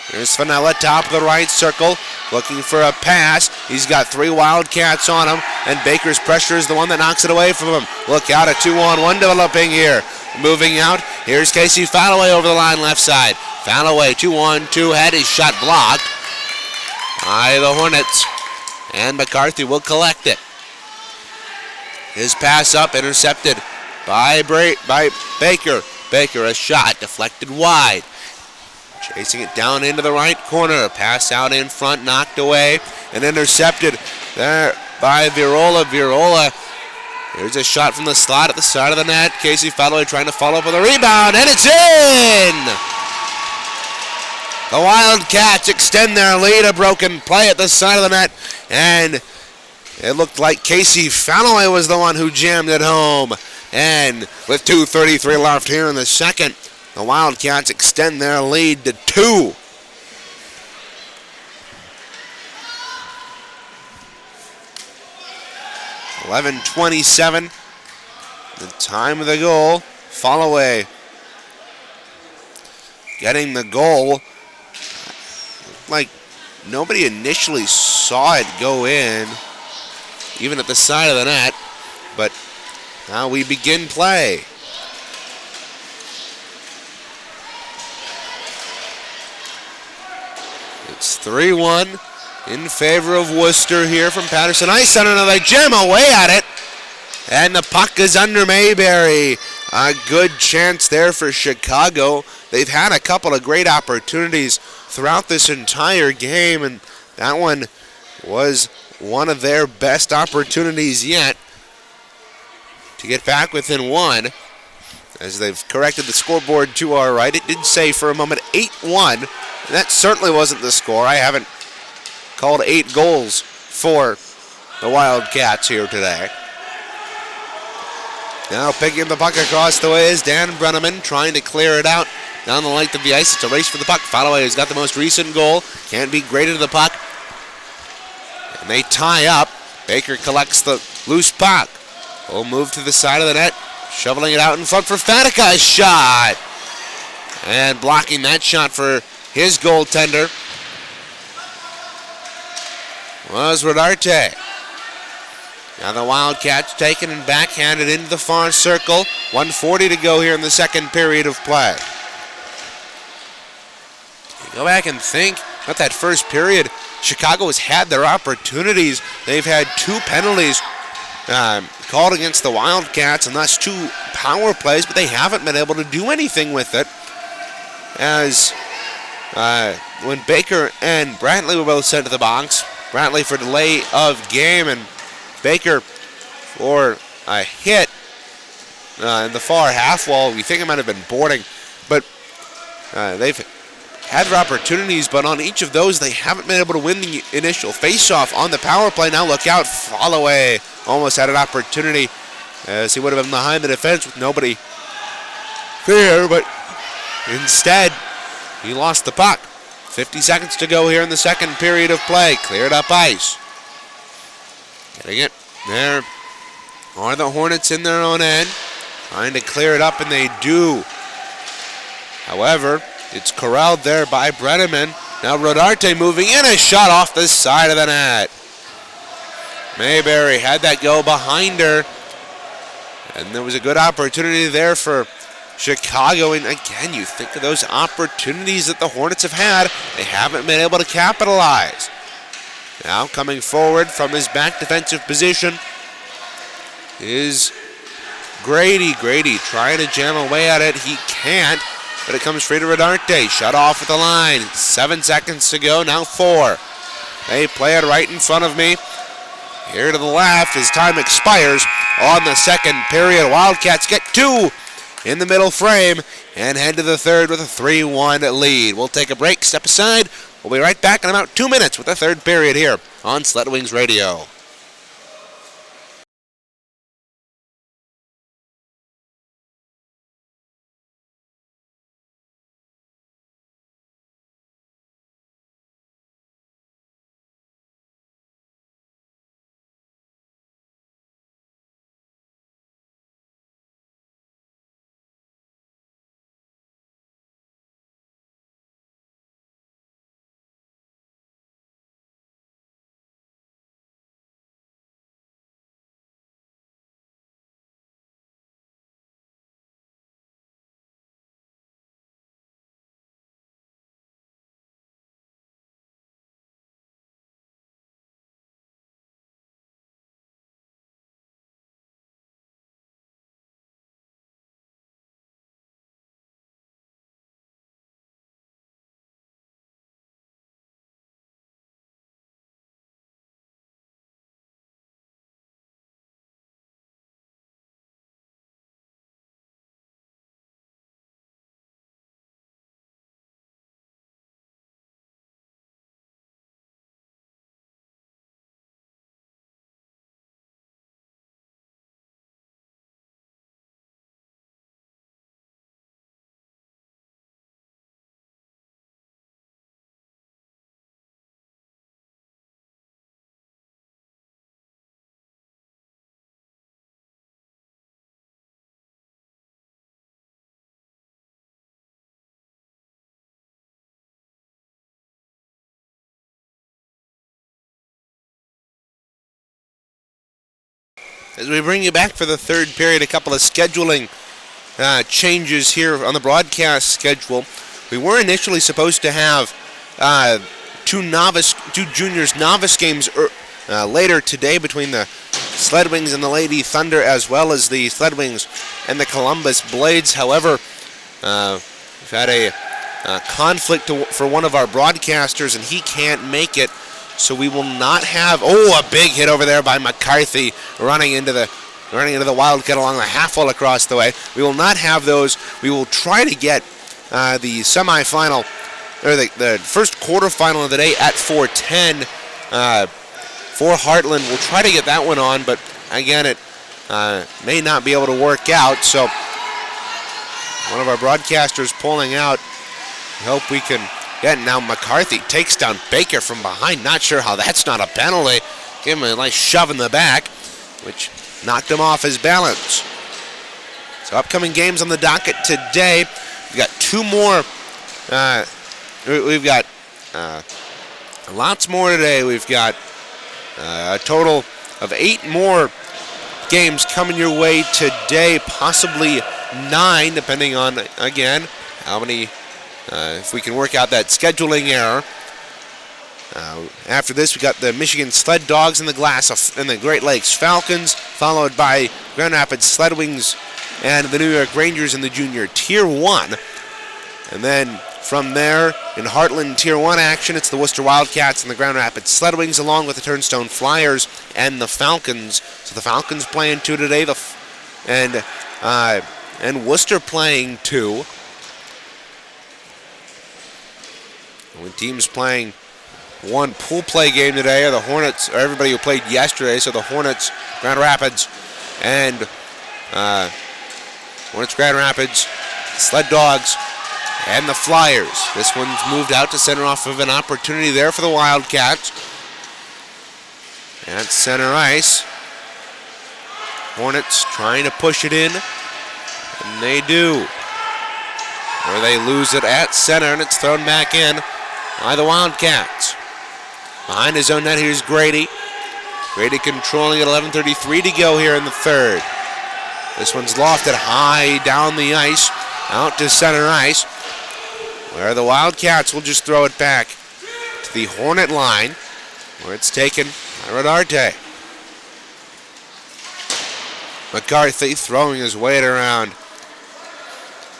Here's Fenella, top of the right circle, looking for a pass. He's got 3 Wildcats on him, and Baker's pressure is the one that knocks it away from him. Look out, a 2-on-1 developing here. Moving out, here's Casey Falloway over the line left side. Falloway, 2-on-2, had his shot blocked by the Hornets, and McCarthy will collect it. His pass up, intercepted by Baker. Baker, a shot deflected wide. Chasing it down into the right corner. Pass out in front, knocked away, and intercepted there by Virola. Virola, here's a shot from the slot at the side of the net. Casey Falloway trying to follow up with a rebound, and it's in! The Wildcats extend their lead. A broken play at the side of the net, and it looked like Casey Falloway was the one who jammed it home. And with 2:33 left here in the second, the Wildcats extend their lead to 2. .11:27, the time of the goal. Falloway getting the goal. Like nobody initially saw it go in, even at the side of the net, but now we begin play. It's 3-1 in favor of Wooster here from Patterson Ice Center. Now they jam away at it, and the puck is under Mayberry. A good chance there for Chicago. They've had a couple of great opportunities throughout this entire game, and that one was one of their best opportunities yet to get back within 1, as they've corrected the scoreboard to our right. It did say for a moment 8-1. And that certainly wasn't the score. I haven't called 8 goals for the Wildcats here today. Now picking the puck across the way is Dan Brenneman, trying to clear it out down the length of the ice. It's a race for the puck. Falloway has got the most recent goal. Can't be graded to the puck. And they tie up. Baker collects the loose puck. Will move to the side of the net. Shoveling it out in front for Fatica. A shot. And blocking that shot for his goaltender was Rodarte. Now the Wildcats taken and backhanded into the far circle. 1:40 to go here in the second period of play. You go back and think about that first period. Chicago has had their opportunities. They've had 2 penalties called against the Wildcats, and thus 2 power plays, but they haven't been able to do anything with it. As when Baker and Brantley were both sent to the box, Brantley for delay of game and Baker for a hit in the far half wall. We think it might have been boarding, but they've had their opportunities, but on each of those they haven't been able to win the initial face-off on the power play. Now look out, Holloway almost had an opportunity as he would have been behind the defense with nobody there, but instead he lost the puck. 50 seconds to go here in the second period of play. Cleared up ice. Getting it there are the Hornets in their own end, trying to clear it up, and they do. However, it's corralled there by Brenneman. Now Rodarte moving in, a shot off the side of the net. Mayberry had that go behind her, and there was a good opportunity there for Chicago. And again, you think of those opportunities that the Hornets have had, they haven't been able to capitalize. Now coming forward from his back defensive position is Grady. Grady trying to jam away at it. He can't, but it comes free to Rodarte. Shut off at the line. 7 seconds to go, now 4. They play it right in front of me. Here to the left as time expires on the second period. Wildcats get 2 in the middle frame and head to the third with a 3-1 lead. We'll take a break, step aside. We'll be right back in about 2 minutes with the third period here on Sled Wings Radio. As we bring you back for the third period, a couple of scheduling changes here on the broadcast schedule. We were initially supposed to have two juniors novice games later today between the Sled Wings and the Lady Thunder, as well as the Sled Wings and the Columbus Blades. However, we've had a conflict for one of our broadcasters, and he can't make it. So we will not have, a big hit over there by McCarthy running into the Wildcat along the half wall across the way. We will not have those. We will try to get the semifinal, or the first quarterfinal of the day at 4:10 for Heartland. We'll try to get that one on, but again, it may not be able to work out. So one of our broadcasters pulling out. I hope we can. Yeah, now McCarthy takes down Baker from behind. Not sure how that's not a penalty. Give him a nice shove in the back, which knocked him off his balance. So upcoming games on the docket today. We've got 2 more. We've got lots more today. We've got A total of 8 more games coming your way today, possibly 9, depending on, again, how many, if we can work out that scheduling error. After this, we got the Michigan Sled Dogs in the Glass and the Great Lakes Falcons, followed by Grand Rapids Sled Wings and the New York Rangers in the Junior Tier 1. And then from there, in Heartland Tier 1 action, it's the Wooster Wildcats and the Grand Rapids Sled Wings, along with the Turnstone Flyers and the Falcons. So the Falcons playing 2 today, and Wooster playing 2. Only teams playing one pool play game today are the Hornets, or everybody who played yesterday, so the Hornets, Grand Rapids, and Hornets, Grand Rapids, Sled Dogs, and the Flyers. This one's moved out to center off of an opportunity there for the Wildcats. At center ice. Hornets trying to push it in, and they do. Or they lose it at center, and it's thrown back in by the Wildcats. Behind his own net, here's Grady. Grady controlling at 11:33 to go here in the third. This one's lofted high down the ice, out to center ice, where the Wildcats will just throw it back to the Hornet line, where it's taken by Rodarte. McCarthy throwing his weight around.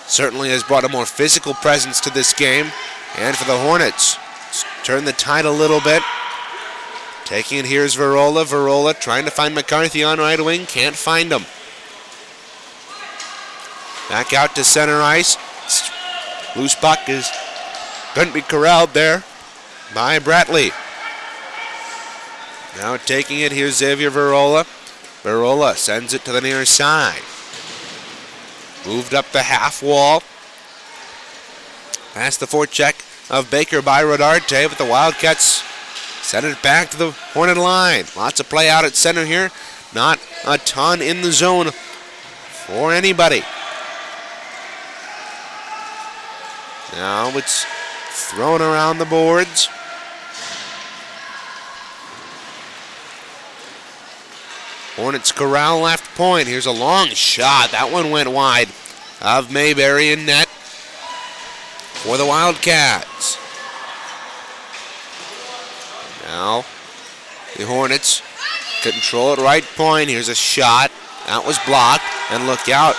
Certainly has brought a more physical presence to this game. And for the Hornets, turn the tide a little bit. Taking it here is Verola. Verola trying to find McCarthy on right wing. Can't find him. Back out to center ice. Loose puck couldn't be corralled there by Bratley. Now taking it, here's Xavier Verola. Verola sends it to the near side. Moved up the half wall. Past the forecheck of Baker by Rodarte, but the Wildcats send it back to the Hornet line. Lots of play out at center here. Not a ton in the zone for anybody. Now it's thrown around the boards. Hornets corral left point. Here's a long shot. That one went wide of Mayberry in net for the Wildcats. Now the Hornets control at right point. Here's a shot. That was blocked. And look out.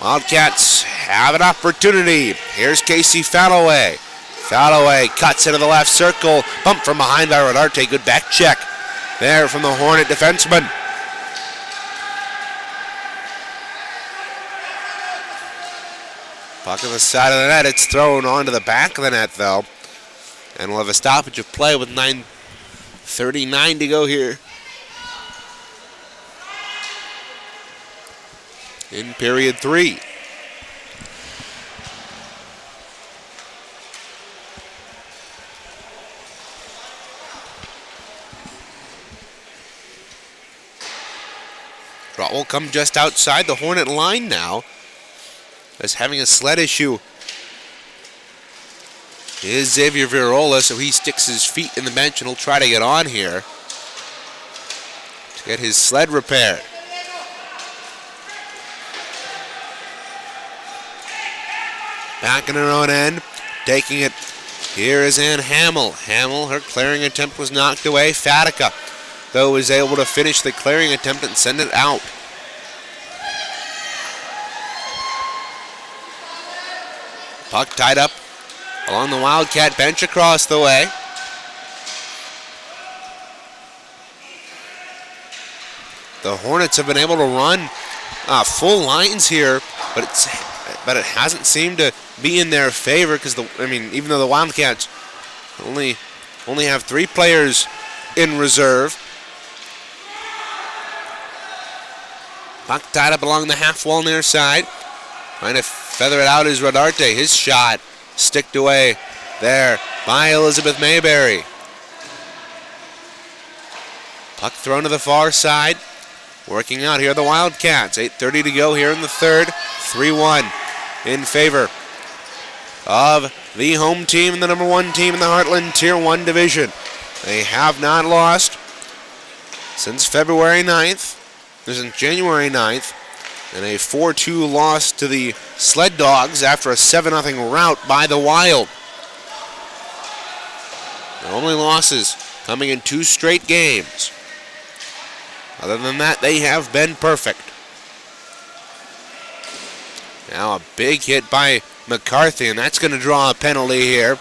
Wildcats have an opportunity. Here's Casey Falloway. Falloway cuts into the left circle. Bump from behind by Rodarte. Good back check there from the Hornet defenseman. Puck on the side of the net. It's thrown onto the back of the net, though. And we'll have a stoppage of play with 9:39 to go here in period 3. Draw will come just outside the Hornet line now, as having a sled issue is Xavier Virola, so he sticks his feet in the bench and he'll try to get on here to get his sled repaired. Back in her own end, taking it. Here is Ann Hamill. Hamill, her clearing attempt was knocked away. Fatica, though, was able to finish the clearing attempt and send it out. Puck tied up along the Wildcat bench across the way. The Hornets have been able to run full lines here, but it hasn't seemed to be in their favor because even though the Wildcats only have 3 players in reserve. Puck tied up along the half wall near side. Trying to feather it out is Rodarte. His shot sticked away there by Elizabeth Mayberry. Puck thrown to the far side. Working out here the Wildcats. 8:30 to go here in the third. 3-1 in favor of the home team and the number 1 team in the Heartland Tier 1 division. They have not lost since February 9th. Since January 9th. And a 4-2 loss to the Sled Dogs after a 7-0 rout by the Wild. Their only losses coming in 2 straight games. Other than that, they have been perfect. Now a big hit by McCarthy, and that's going to draw a penalty here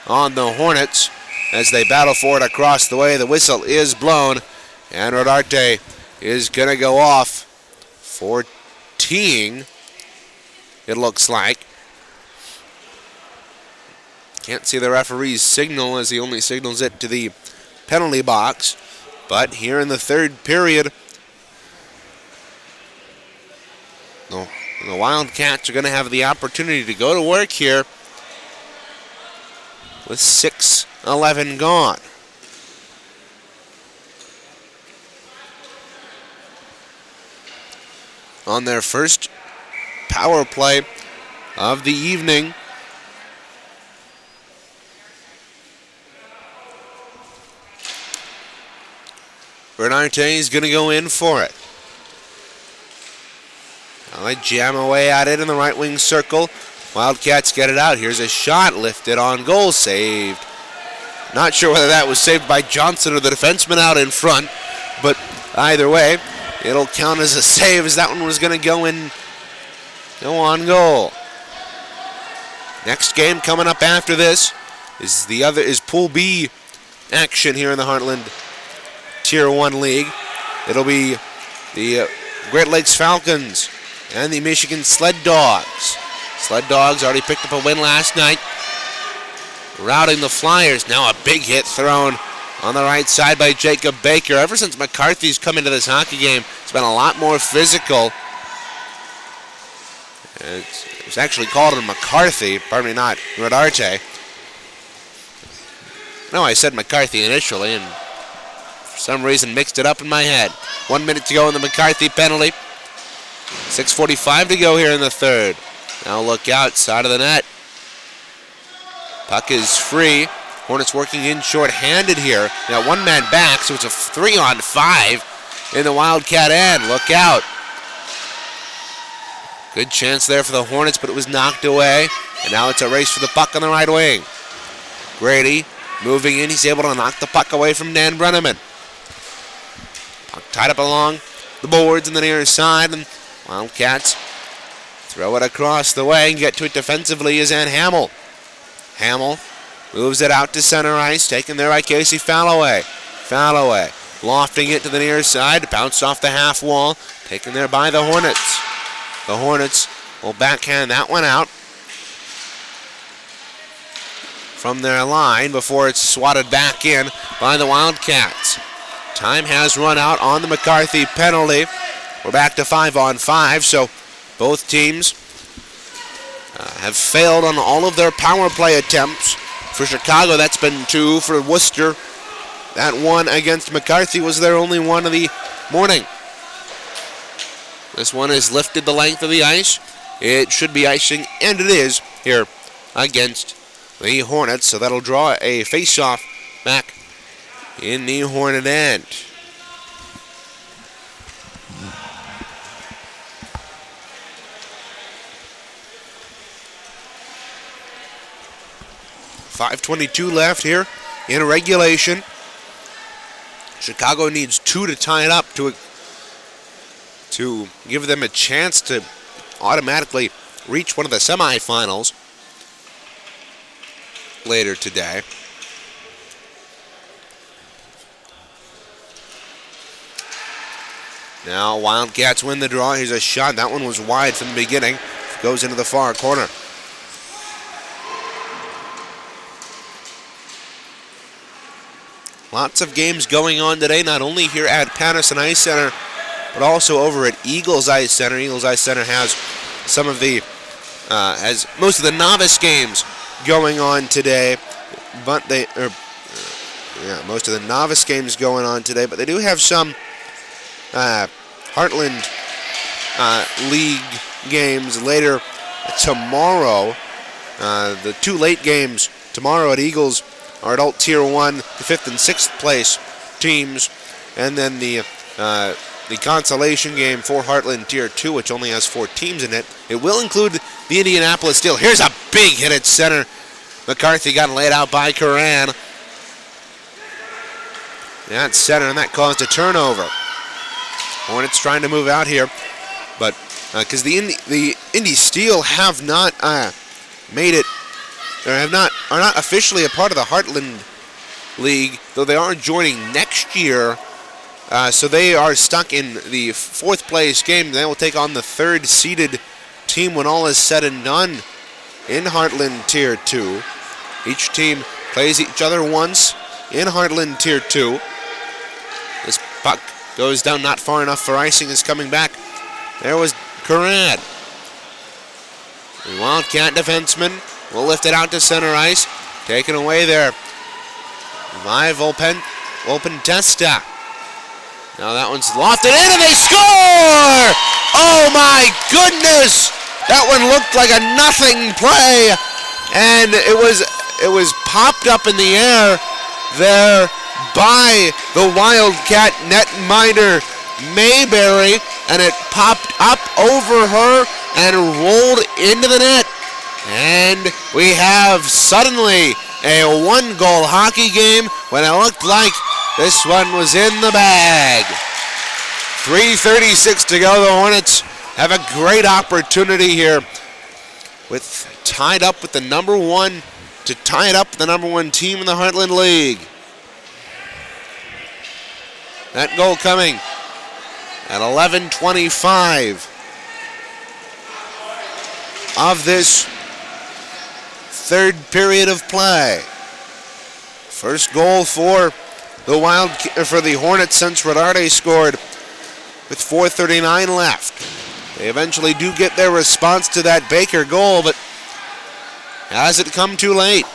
on the Hornets as they battle for it across the way. The whistle is blown, and Rodarte is going to go off for teeing, it looks like. Can't see the referee's signal as he only signals it to the penalty box. But here in the third period, the Wildcats are going to have the opportunity to go to work here with 6:11 gone. On their first power play of the evening. Bernarte is going to go in for it. Now they jam away at it in the right wing circle. Wildcats get it out. Here's a shot lifted on goal, saved. Not sure whether that was saved by Johnson or the defenseman out in front, but either way, it'll count as a save as that one was going to go on goal. Next game coming up after this is Pool B action here in the Heartland Tier 1 League. It'll be the Great Lakes Falcons and the Michigan Sled Dogs. Sled Dogs already picked up a win last night, routing the Flyers. Now a big hit thrown on the right side by Jacob Baker. Ever since McCarthy's come into this hockey game, it's been a lot more physical. It's actually called a McCarthy, pardon me, not Rodarte. No, I said McCarthy initially, and for some reason mixed it up in my head. 1 minute to go in the McCarthy penalty. 6:45 to go here in the third. Now look out, side of the net. Puck is free. Hornets working in short-handed here. Now one man back, so it's a 3-on-5 in the Wildcat end. Look out. Good chance there for the Hornets, but it was knocked away. And now it's a race for the puck on the right wing. Grady moving in. He's able to knock the puck away from Dan Brenneman. Puck tied up along the boards on the near side, and Wildcats throw it across the way and get to it defensively is Ann Hamill. Hamill moves it out to center ice, taken there by Casey Falloway. Falloway lofting it to the near side, bounced off the half wall, taken there by the Hornets. The Hornets will backhand that one out from their line before it's swatted back in by the Wildcats. Time has run out on the McCarthy penalty. We're back to 5-on-5, so both teams have failed on all of their power play attempts. For Chicago, that's been 2. For Wooster, that one against McCarthy was their only one of the morning. This one is lifted the length of the ice. It should be icing, and it is here against the Hornets, so that'll draw a face-off back in the Hornet end. .5:22 left here in regulation. Chicago needs 2 to tie it up to give them a chance to automatically reach one of the semifinals later today. Now Wildcats win the draw. Here's a shot. That one was wide from the beginning. Goes into the far corner. Lots of games going on today, not only here at Patterson Ice Center, but also over at Eagles Ice Center. Eagles Ice Center has some of the, has most of the novice games going on today, but most of the novice games going on today, but they do have some Heartland League games later tomorrow. The 2 late games tomorrow at Eagles our adult Tier 1, the 5th and 6th place teams, and then the consolation game for Heartland Tier 2, which only has 4 teams in it. It will include the Indianapolis Steel. Here's a big hit at center. McCarthy got laid out by Curran. That's center, and that caused a turnover. Hornets trying to move out here, but because the Indy Steel have not made it, or are not officially a part of the Heartland League, though they are joining next year. So they are stuck in the 4th place game. They will take on the 3rd seeded team when all is said and done in Heartland Tier 2. Each team plays each other once in Heartland Tier 2. This puck goes down not far enough for icing, is coming back. There was Curran. The Wildcat defenseman will lift it out to center ice. Taken away there by Volpentesta. Now that one's lofted in and they score! Oh my goodness! That one looked like a nothing play, and it was popped up in the air there by the Wildcat netminder Mayberry, and it popped up over her and rolled into the net. And we have suddenly a 1-goal hockey game when it looked like this one was in the bag. 3:36 to go. The Hornets have a great opportunity here with tied up with the number 1 to tie it up with the number 1 team in the Heartland League. That goal coming at 11:25 of this 3rd period of play. First goal for the Hornets since Rodarte scored with 4:39 left. They eventually do get their response to that Baker goal, but has it come too late?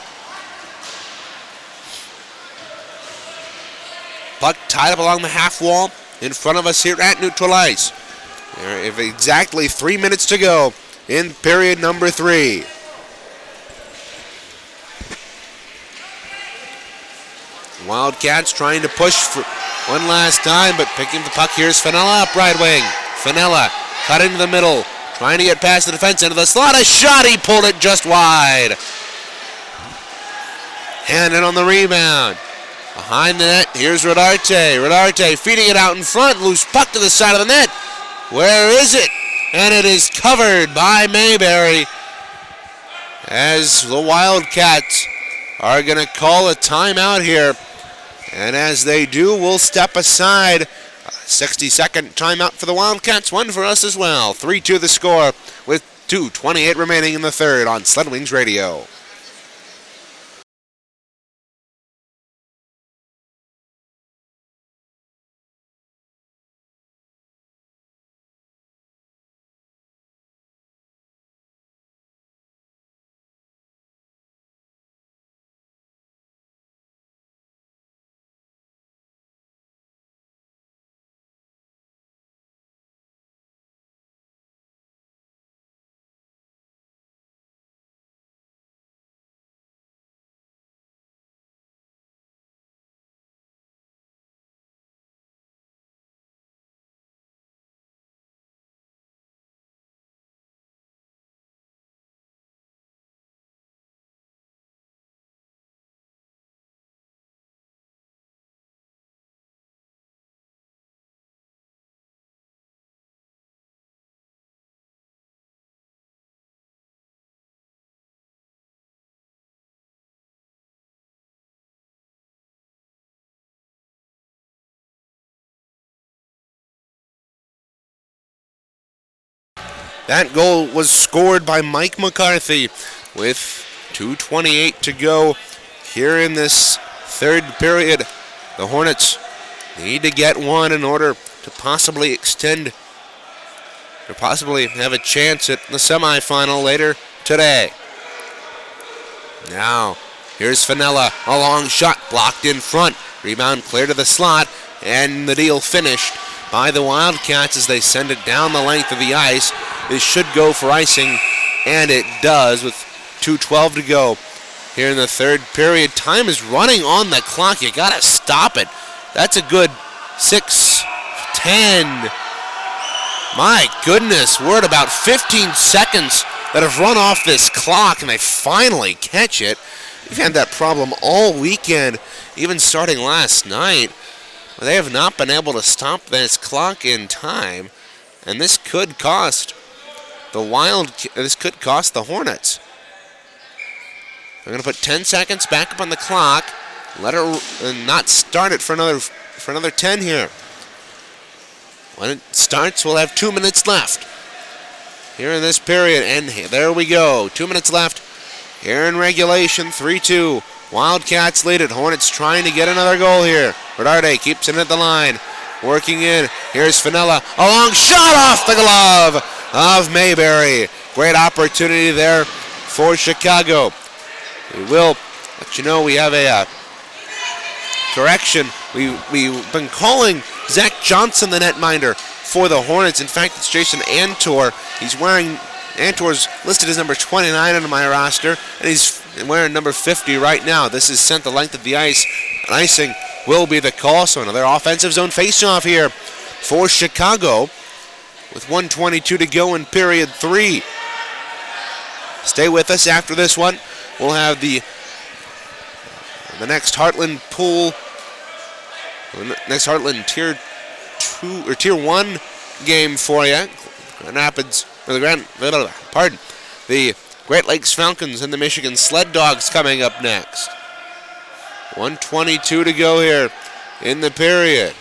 Puck tied up along the half wall in front of us here at neutral ice. There is exactly 3 minutes to go in period number 3. Wildcats trying to push for one last time, but picking the puck here is Fenella up right wing. Fenella cut into the middle, trying to get past the defense into the slot. A shot, he pulled it just wide. Handed on the rebound. Behind the net, here's Rodarte. Rodarte feeding it out in front. Loose puck to the side of the net. Where is it? And it is covered by Mayberry, as the Wildcats are going to call a timeout here. And as they do, we'll step aside. A 60-second timeout for the Wildcats, one for us as well. 3-2 the score with 2:28 remaining in the 3rd on Sled Wings Radio. That goal was scored by Mike McCarthy with 2:28 to go here in this 3rd period. The Hornets need to get one in order to possibly extend or possibly have a chance at the semifinal later today. Now, here's Fenella, a long shot blocked in front. Rebound clear to the slot, and the deal finished by the Wildcats as they send it down the length of the ice. This should go for icing, and it does with 2:12 to go. here in the third period. Time is running on the clock. You got to stop it. That's a good 6:10. My goodness, we're at about 15 seconds that have run off this clock, and they finally catch it. We've had that problem all weekend, even starting last night. They have not been able to stop this clock in time, and this could cost the Hornets. They're going to put 10 seconds back up on the clock, let it not start it for another 10 here. When it starts, we'll have 2 minutes left here in this period, and there we go. 2 minutes left here in regulation. 3-2. Wildcats lead it. Hornets trying to get another goal here. Bernarde keeps it at the line. Working in. Here's Finella. A long shot off the glove of Mayberry. Great opportunity there for Chicago. We will let you know we have a correction. We've been calling Zach Johnson the netminder for the Hornets. In fact, it's Jason Antor. Antor's listed as number 29 on my roster, and he's wearing number 50 right now. This is sent the length of the ice, and icing will be the call. So another offensive zone faceoff here for Chicago with 1:22 to go in period 3. Stay with us after this one. We'll have the next Heartland pool, next Heartland tier 2 or tier 1 game for you. The Great Lakes Falcons and the Michigan Sled Dogs coming up next. 1:22 to go here in the period.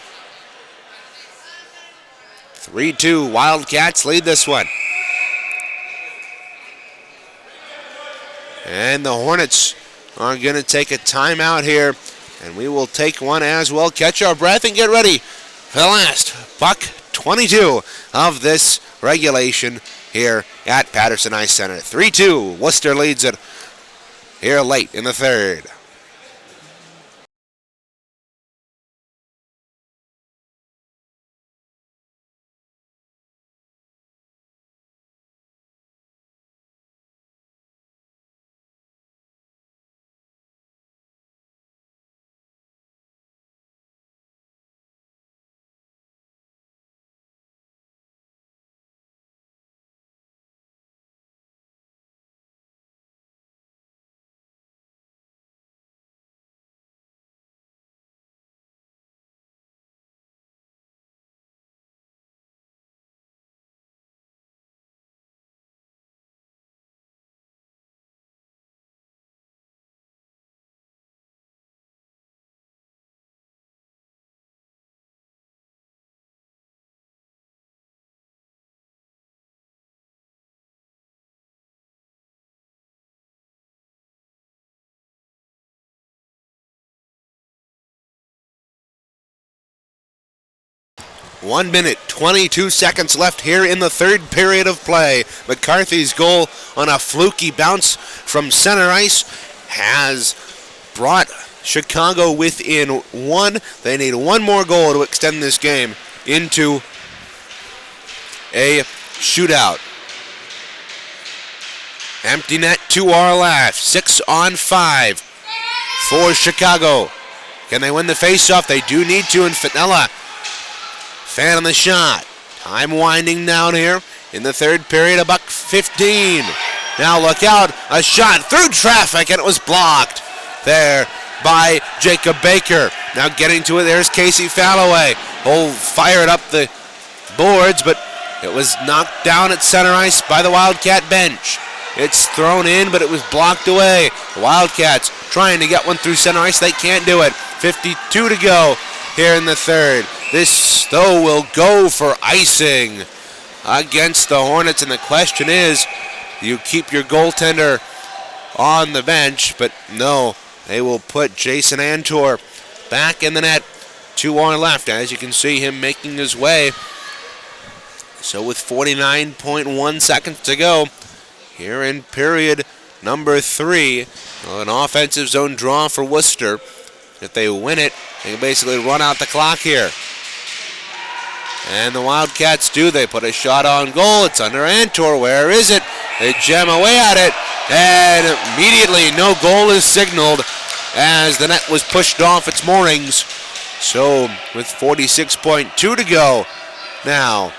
3-2, Wildcats lead this one. And the Hornets are going to take a timeout here, and we will take one as well. Catch our breath and get ready for the last buck 22 of this regulation here at Patterson Ice Center. 3-2, Wooster leads it here late in the third. One minute, 22 seconds left here in the third period of play. McCarthy's goal on a fluky bounce from center ice has brought Chicago within one. They need one more goal to extend this game into a shootout. Empty net to our left. 6-on-5 for Chicago. Can they win the faceoff? They do need to, and Finella fan on the shot. Time winding down here in the third period, $1:15. Now look out, a shot through traffic, and it was blocked there by Jacob Baker. Now getting to it, there's Casey Falloway. He'll fire it up the boards, but it was knocked down at center ice by the Wildcat bench. It's thrown in, but it was blocked away. The Wildcats trying to get one through center ice. They can't do it. 52 to go here in the third. This, though, will go for icing against the Hornets, and the question is, you keep your goaltender on the bench, but no, they will put Jason Antor back in the net to our left, as you can see him making his way. So with 49.1 seconds to go here in period number 3, an offensive zone draw for Wooster. If they win it, they can basically run out the clock here. And the Wildcats do. They put a shot on goal. It's under Antor. Where is it? They jam away at it, and immediately no goal is signaled as the net was pushed off its moorings. So with 46.2 to go, now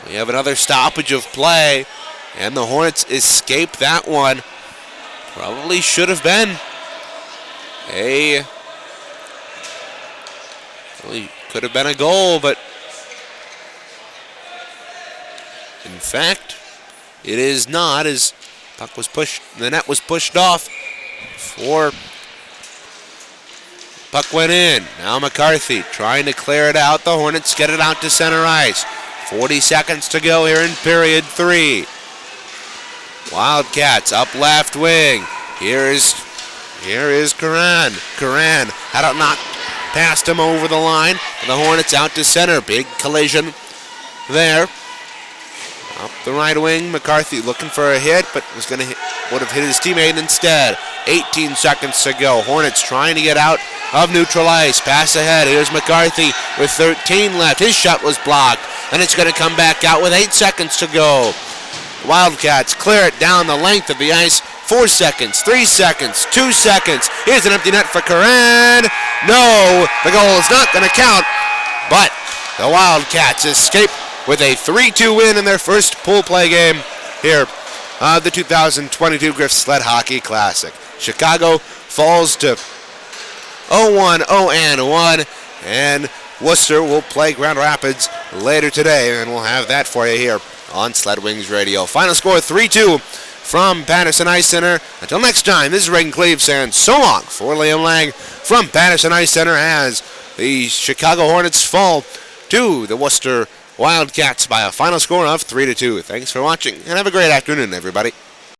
we have another stoppage of play, and the Hornets escape that one. Probably should have been could have been a goal, but in fact, it is not, as the net was pushed off puck went in. Now McCarthy trying to clear it out. The Hornets get it out to center ice. 40 seconds to go here in period 3. Wildcats up left wing. Here is Curran. Curran had it knocked past him over the line. The Hornets out to center. Big collision there. Up the right wing, McCarthy looking for a hit, but would have hit his teammate instead. 18 seconds to go. Hornets trying to get out of neutral ice. Pass ahead. Here's McCarthy with 13 left. His shot was blocked, and it's going to come back out with 8 seconds to go. Wildcats clear it down the length of the ice. 4 seconds, 3 seconds, 2 seconds. Here's an empty net for Curran. No, the goal is not going to count, but the Wildcats escape with a 3-2 win in their first pool play game here of the 2022 Griff Sled Hockey Classic. Chicago falls to 0-1, and Wooster will play Grand Rapids later today, and we'll have that for you here on Sled Wings Radio. Final score 3-2 from Patterson Ice Center. Until next time, this is Reagan Cleves saying so long for Liam Lang from Patterson Ice Center as the Chicago Hornets fall to the Wooster Wildcats by a final score of 3-2. Thanks for watching, and have a great afternoon, everybody.